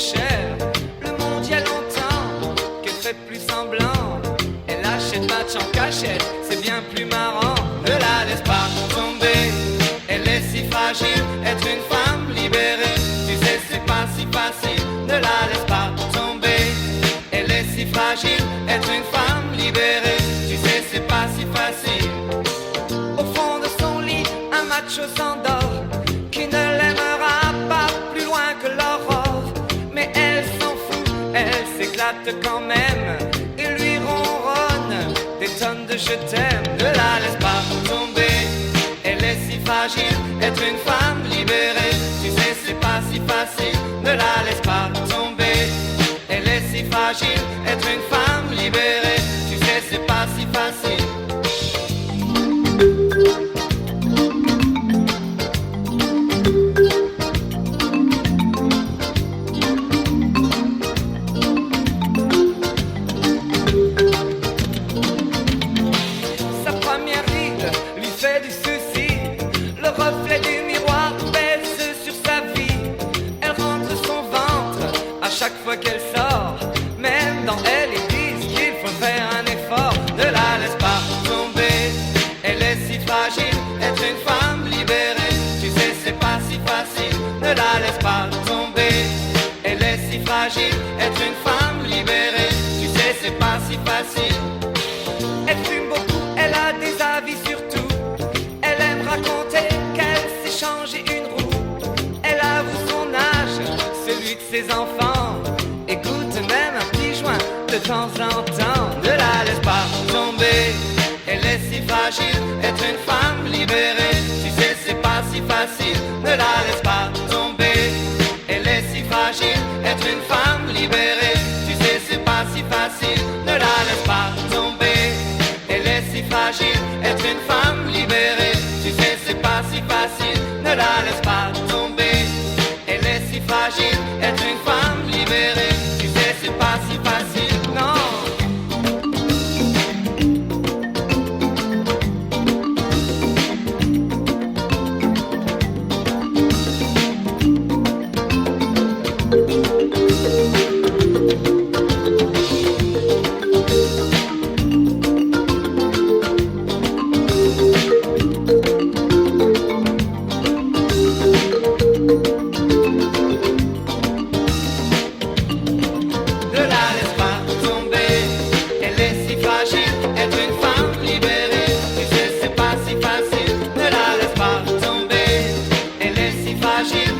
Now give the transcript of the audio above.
cher. Le monde y a longtemps qu'elle fait plus semblant. Elle achète match en cachette, c'est bien plus marrant. Ne la laisse pas tomber, elle est si fragile. Être une femme libérée, tu sais c'est pas si facile. Ne la laisse pas tomber, elle est si fragile. Être une femme libérée, tu sais c'est pas si facile. Au fond de son lit, un macho s'endort, qui ne l'aimera pas plus loin que l'aurore. Mais elle s'en fout, elle s'éclate quand même et lui ronronne des tonnes de je t'aime. Ne la laisse pas tomber, elle est si fragile. Être une femme libérée, tu sais c'est pas si facile. Ne la laisse pas tomber, elle est si fragile. Être une femme libérée, tu sais c'est pas si facile. Sa première ride lui fait du souci. Le reflet du miroir pèse sur sa vie. Elle rentre son ventre à chaque fois qu'elle sort. Même dans elle, ils disent qu'il faut faire un effort. Ne la laisse pas tomber, elle est si fragile. Être une femme libérée, tu sais c'est pas si facile. Ne la laisse pas tomber, elle est si fragile. Être une femme libérée, tu sais c'est pas si facile. Elle fume beaucoup, elle a des avis sur tout. Elle aime raconter qu'elle s'est changé une roue. Elle avoue son âge, celui de ses enfants. Écoute même un petit joint de temps en temps. Ne la laisse pas tomber, elle est si fragile. Être une femme libérée, tu sais c'est pas si facile. Ne la laisse pas tomber, elle est si fragile. Être une femme libérée, tu sais c'est pas si facile. Ne la laisse pas tomber, elle est si fragile. Être une femme libérée, tu sais c'est pas si facile. Ne la laisse pas tomber, elle est si fragile. Être une femme libérée, tu sais c'est pas si facile. Non. Ne la laisse pas tomber, elle est si fragile. Être une femme libérée, tu sais c'est pas si facile. Ne la laisse pas tomber, elle est si fragile.